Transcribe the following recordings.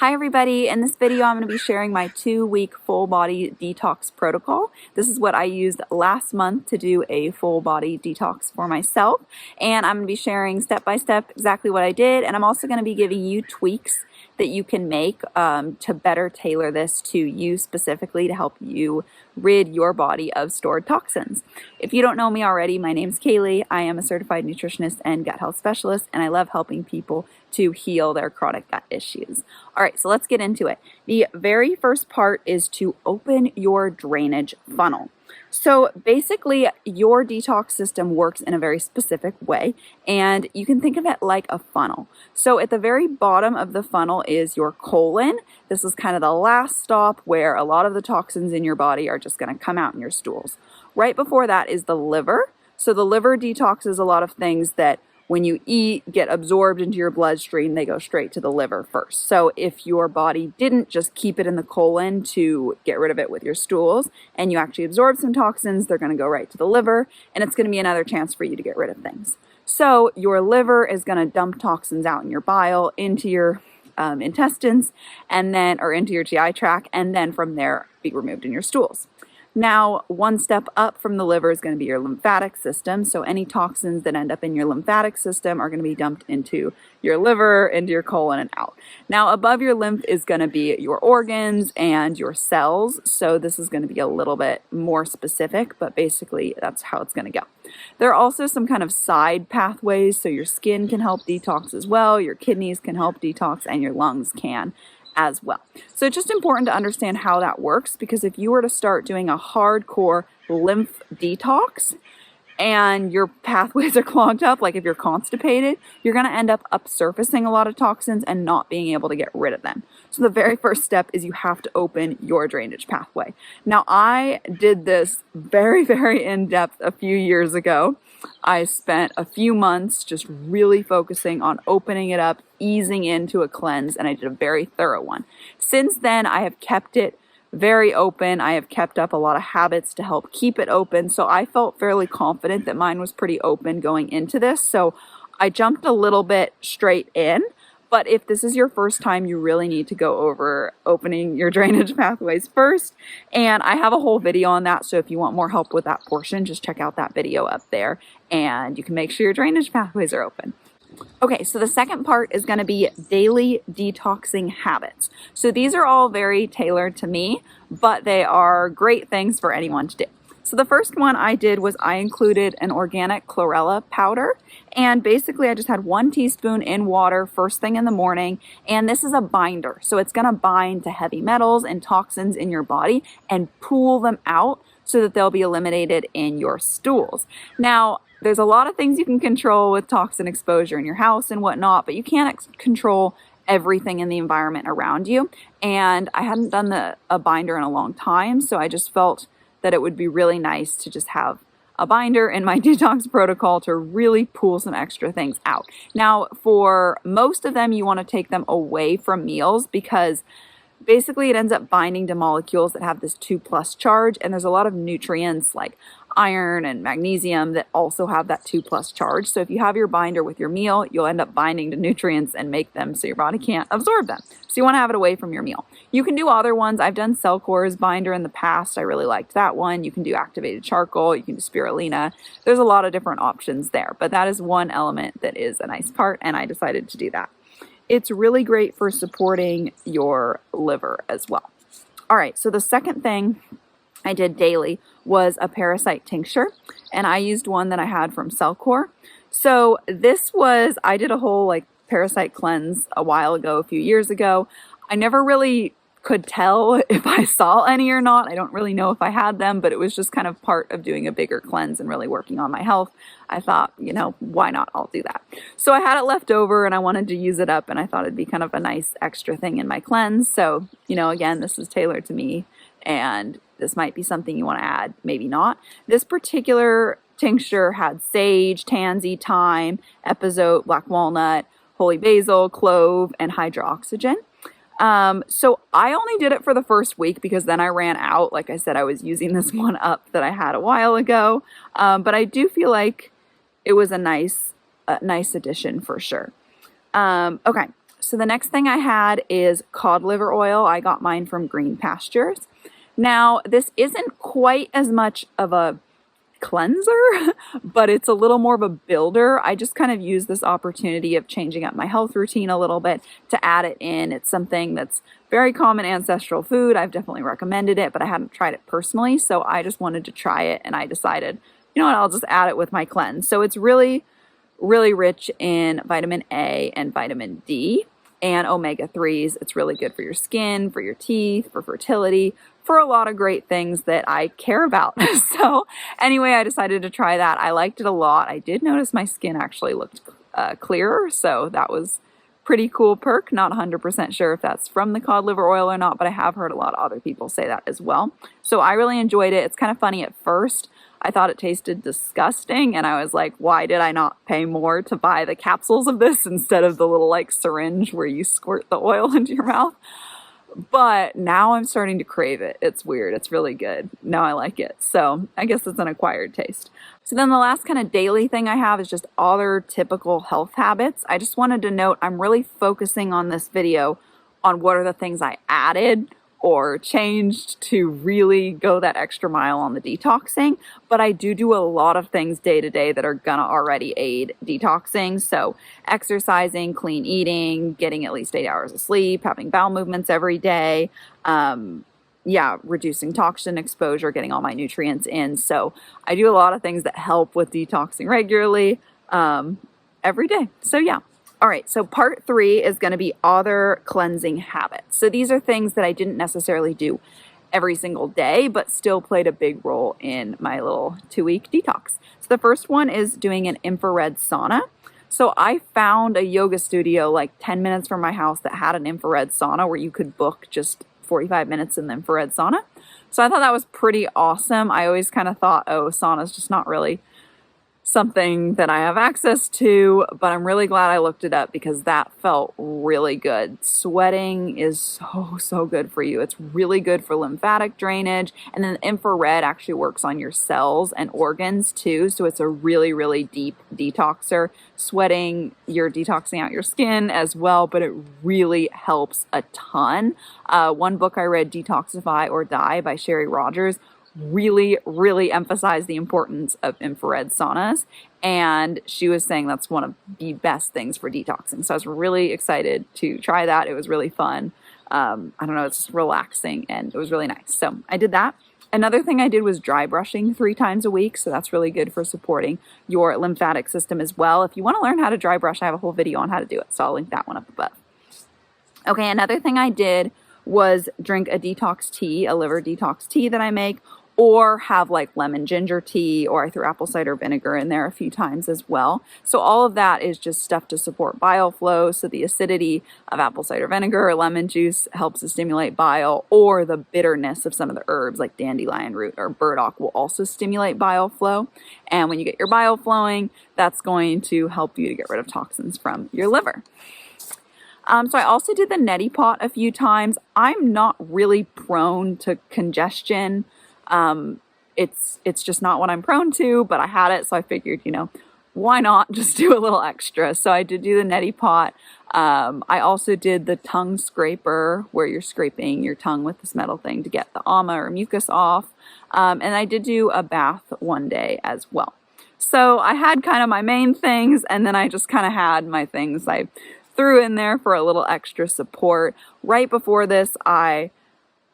Hi everybody, in this video I'm going to be sharing my 2-week full body detox protocol. This is what I used last month to do a full body detox for myself, and I'm going to be sharing step by step exactly what I did, and I'm also going to be giving you tweaks that you can make to better tailor this to you specifically to help you rid your body of stored toxins. If you don't know me already, my name's Kaylee. I am a certified nutritionist and gut health specialist, and I love helping people to heal their chronic gut issues. All right, so let's get into it. The very first part is to open your drainage funnel. So basically, your detox system works in a very specific way, and you can think of it like a funnel. So at the very bottom of the funnel is your colon. This is kind of the last stop where a lot of the toxins in your body are just going to come out in your stools. Right before that is the liver. So the liver detoxes a lot of things that when you eat, get absorbed into your bloodstream, they go straight to the liver first. So if your body didn't just keep it in the colon to get rid of it with your stools, and you actually absorb some toxins, they're going to go right to the liver, and it's going to be another chance for you to get rid of things. So your liver is going to dump toxins out in your bile, into your intestines, and then, or into your GI tract, and then from there be removed in your stools. Now, one step up from the liver is going to be your lymphatic system. So any toxins that end up in your lymphatic system are going to be dumped into your liver, into your colon, and out. Now, above your lymph is going to be your organs and your cells. So this is going to be a little bit more specific, but basically that's how it's going to go. There are also some kind of side pathways. So your skin can help detox as well. Your kidneys can help detox, and your lungs can as well. So it's just important to understand how that works, because if you were to start doing a hardcore lymph detox and your pathways are clogged up, like if you're constipated, you're going to end up upsurfacing a lot of toxins and not being able to get rid of them. So the very first step is you have to open your drainage pathway. Now, I did this very in depth a few years ago. I spent a few months just really focusing on opening it up, easing into a cleanse, and I did a very thorough one. Since then, I have kept it very open. I have kept up a lot of habits to help keep it open, so I felt fairly confident that mine was pretty open going into this, so I jumped a little bit straight in. But if this is your first time, you really need to go over opening your drainage pathways first. And I have a whole video on that. So if you want more help with that portion, just check out that video up there and you can make sure your drainage pathways are open. Okay, so the second part is going to be daily detoxing habits. So these are all very tailored to me, but they are great things for anyone to do. So the first one I did was I included an organic chlorella powder, and basically I just had 1 teaspoon in water first thing in the morning, and this is a binder. So it's going to bind to heavy metals and toxins in your body and pull them out so that they'll be eliminated in your stools. Now, there's a lot of things you can control with toxin exposure in your house and whatnot, but you can't control everything in the environment around you. And I hadn't done a binder in a long time, so I just felt that it would be really nice to just have a binder in my detox protocol to really pull some extra things out. Now, for most of them, you want to take them away from meals, because basically it ends up binding to molecules that have this 2+ charge, and there's a lot of nutrients like iron and magnesium that also have that 2+ charge. So if you have your binder with your meal, you'll end up binding to nutrients and make them so your body can't absorb them. So you want to have it away from your meal. You can do other ones. I've done Cellcore's binder in the past. I really liked that one. You can do activated charcoal. You can do spirulina. There's a lot of different options there, but that is one element that is a nice part, and I decided to do that. It's really great for supporting your liver as well. All right, so the second thing I did daily was a parasite tincture, and I used one that I had from Cellcore. So this was, I did a whole parasite cleanse a while ago, a few years ago. I never really could tell if I saw any or not. I don't really know if I had them, but it was just kind of part of doing a bigger cleanse and really working on my health. I thought, why not? I'll do that. So I had it left over and I wanted to use it up, and I thought it'd be kind of a nice extra thing in my cleanse. So, again, this is tailored to me, and this might be something you want to add, maybe not. This particular tincture had sage, tansy, thyme, epizote, black walnut, holy basil, clove, and hydroxygen. So I only did it for the first week because then I ran out. Like I said, I was using this one up that I had a while ago. But I do feel like it was a nice addition for sure. Okay. so the next thing I had is cod liver oil. I got mine from Green Pastures. Now, this isn't quite as much of a cleanser, but it's a little more of a builder. I just kind of use this opportunity of changing up my health routine a little bit to add it in. It's something that's very common ancestral food. I've definitely recommended it, but I hadn't tried it personally, so I just wanted to try it, and I decided, you know what, I'll just add it with my cleanse. So it's really rich in vitamin A and vitamin D and omega-3s. It's really good for your skin, for your teeth, for fertility, for a lot of great things that I care about. So anyway, I decided to try that. I liked it a lot. I did notice my skin actually looked clearer, so that was pretty cool perk. Not 100% sure if that's from the cod liver oil or not, but I have heard a lot of other people say that as well. So I really enjoyed it. It's kind of funny at first. I thought it tasted disgusting, and I was like, why did I not pay more to buy the capsules of this instead of the little like syringe where you squirt the oil into your mouth? But now I'm starting to crave it. It's weird. It's really good. Now I like it. So I guess it's an acquired taste. So then the last kind of daily thing I have is just other typical health habits. I just wanted to note I'm really focusing on this video on what are the things I added or changed to really go that extra mile on the detoxing. But I do a lot of things day to day that are gonna already aid detoxing. So exercising, clean eating, getting at least 8 hours of sleep, having bowel movements every day, reducing toxin exposure, getting all my nutrients in. So I do a lot of things that help with detoxing regularly every day. So yeah. All right, so part 3 is going to be other cleansing habits. So these are things that I didn't necessarily do every single day, but still played a big role in my little 2-week detox. So the first one is doing an infrared sauna. So I found a yoga studio like 10 minutes from my house that had an infrared sauna where you could book just 45 minutes in the infrared sauna. So I thought that was pretty awesome. I always kind of thought, oh, sauna's just not really something that I have access to, but I'm really glad I looked it up because that felt really good. Sweating is so good for you. It's really good for lymphatic drainage, and then the infrared actually works on your cells and organs too, so it's a really deep detoxer. Sweating, you're detoxing out your skin as well, but it really helps a ton. One book I read, Detoxify or Die by Sherry Rogers, really emphasized the importance of infrared saunas, and she was saying that's one of the best things for detoxing. So I was really excited to try that. It was really fun. I don't know, it's just relaxing and it was really nice. So I did that. Another thing I did was dry brushing 3 times a week. So that's really good for supporting your lymphatic system as well. If you want to learn how to dry brush, I have a whole video on how to do it. So I'll link that one up above. Okay, another thing I did was drink a detox tea, a liver detox tea that I make, or have like lemon ginger tea, or I threw apple cider vinegar in there a few times as well. So all of that is just stuff to support bile flow. So the acidity of apple cider vinegar or lemon juice helps to stimulate bile, or the bitterness of some of the herbs like dandelion root or burdock will also stimulate bile flow. And when you get your bile flowing, that's going to help you to get rid of toxins from your liver. So I also did the neti pot a few times. I'm not really prone to congestion. It's just not what I'm prone to, but I had it, so I figured, why not just do a little extra? So I did do the neti pot. I also did the tongue scraper, where you're scraping your tongue with this metal thing to get the ama or mucus off. And I did do a bath one day as well. So I had kind of my main things, and then I just kind of had my things I threw in there for a little extra support. Right before this, I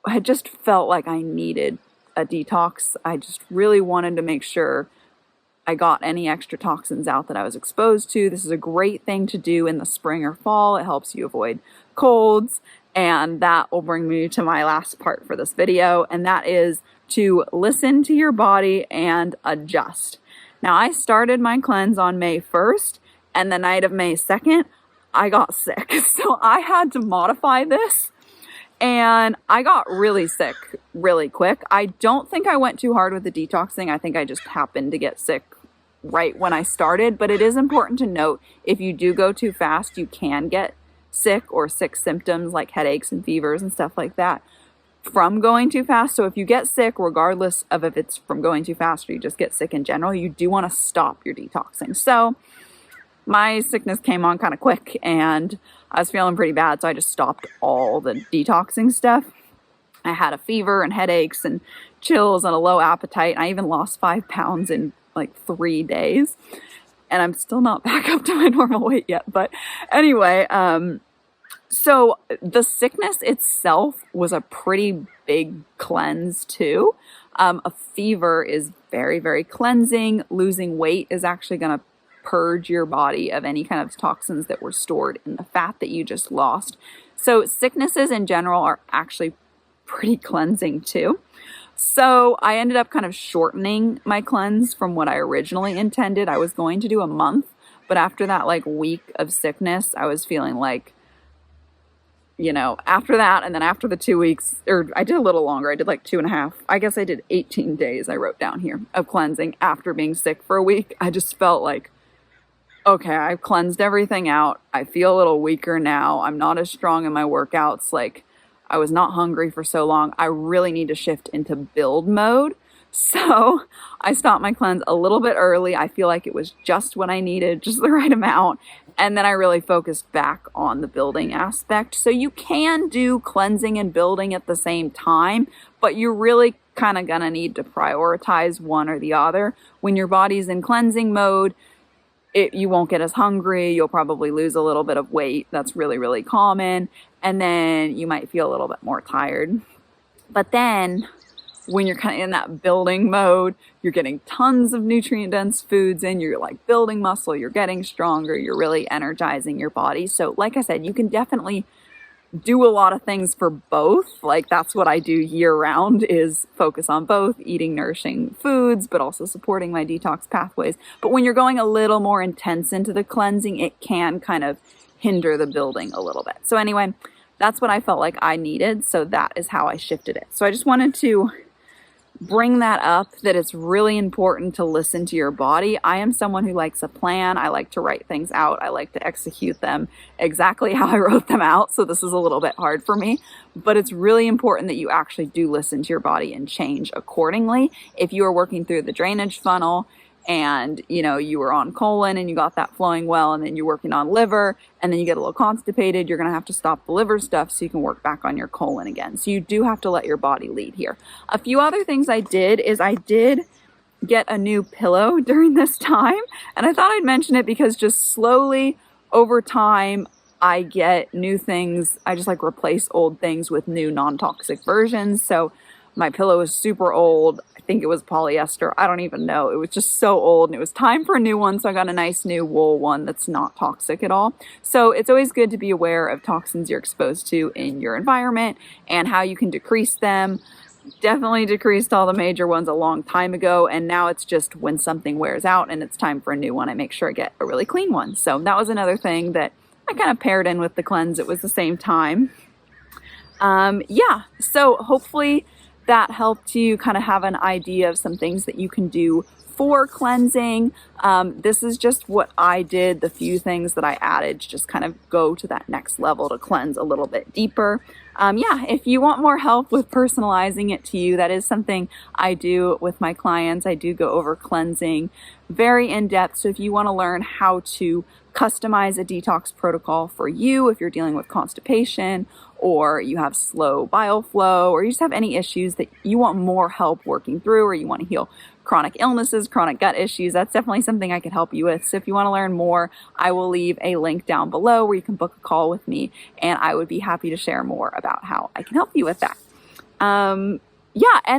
had just felt like I needed a detox. I just really wanted to make sure I got any extra toxins out that I was exposed to. This is a great thing to do in the spring or fall. It helps you avoid colds, and that will bring me to my last part for this video, and that is to listen to your body and adjust. Now, I started my cleanse on May 1st, and the night of May 2nd, I got sick. So I had to modify this, and I got really sick really quick. I don't think I went too hard with the detoxing. I think I just happened to get sick right when I started. But it is important to note, if you do go too fast, you can get sick or sick symptoms like headaches and fevers and stuff like that from going too fast. So if you get sick, regardless of if it's from going too fast or you just get sick in general, you do want to stop your detoxing. So my sickness came on kind of quick and I was feeling pretty bad, so I just stopped all the detoxing stuff. I had a fever and headaches and chills and a low appetite. I even lost 5 pounds in like 3 days. And I'm still not back up to my normal weight yet. But anyway, so the sickness itself was a pretty big cleanse too. A fever is very, very cleansing. Losing weight is actually going to purge your body of any kind of toxins that were stored in the fat that you just lost. So sicknesses in general are actually pretty cleansing too. So I ended up kind of shortening my cleanse from what I originally intended. I was going to do a month, but after that like week of sickness, I was feeling like, after that, and then after the 2 weeks, or I did a little longer, I did like 2.5, I guess I did 18 days, I wrote down here, of cleansing after being sick for a week. I just felt like, okay, I've cleansed everything out. I feel a little weaker now. I'm not as strong in my workouts. Like, I was not hungry for so long. I really need to shift into build mode. So I stopped my cleanse a little bit early. I feel like it was just what I needed, just the right amount. And then I really focused back on the building aspect. So you can do cleansing and building at the same time, but you're really kind of gonna need to prioritize one or the other. When your body's in cleansing mode, you won't get as hungry. You'll probably lose a little bit of weight. That's really, really common. And then you might feel a little bit more tired. But then when you're kind of in that building mode, you're getting tons of nutrient dense foods in, you're like building muscle, you're getting stronger, you're really energizing your body. So like I said, you can definitely do a lot of things for both. Like that's what I do year round, is focus on both, eating nourishing foods, but also supporting my detox pathways. But when you're going a little more intense into the cleansing, it can kind of hinder the building a little bit. So anyway, that's what I felt like I needed. So that is how I shifted it. So I just wanted to bring that up, that it's really important to listen to your body. I am someone who likes a plan. I like to write things out. I like to execute them exactly how I wrote them out. So this is a little bit hard for me, but it's really important that you actually do listen to your body and change accordingly. If you are working through the drainage funnel and you were on colon and you got that flowing well, and then you're working on liver and then you get a little constipated, you're going to have to stop the liver stuff so you can work back on your colon again. So you do have to let your body lead here. A few other things I did is I did get a new pillow during this time, and I thought I'd mention it because just slowly over time I get new things. I just like replace old things with new non-toxic versions. So my pillow is super old. I think it was polyester. I don't even know. It was just so old and it was time for a new one. So I got a nice new wool one that's not toxic at all. So it's always good to be aware of toxins you're exposed to in your environment and how you can decrease them. Definitely decreased all the major ones a long time ago. And now it's just when something wears out and it's time for a new one, I make sure I get a really clean one. So that was another thing that I kind of paired in with the cleanse. It was the same time. So hopefully that helped you kind of have an idea of some things that you can do for cleansing. This is just what I did. The few things that I added to just kind of go to that next level to cleanse a little bit deeper. If you want more help with personalizing it to you, that is something I do with my clients. I do go over cleansing very in depth. So if you want to learn how to customize a detox protocol for you, if you're dealing with constipation or you have slow bile flow, or you just have any issues that you want more help working through, or you want to heal chronic illnesses, chronic gut issues, that's definitely something I could help you with. So if you want to learn more, I will leave a link down below where you can book a call with me, and I would be happy to share more about how I can help you with that. And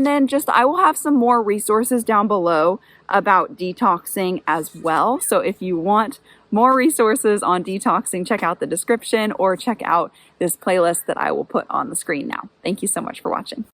then I will have some more resources down below about detoxing as well. So if you want more resources on detoxing, check out the description or check out this playlist that I will put on the screen now. Thank you so much for watching.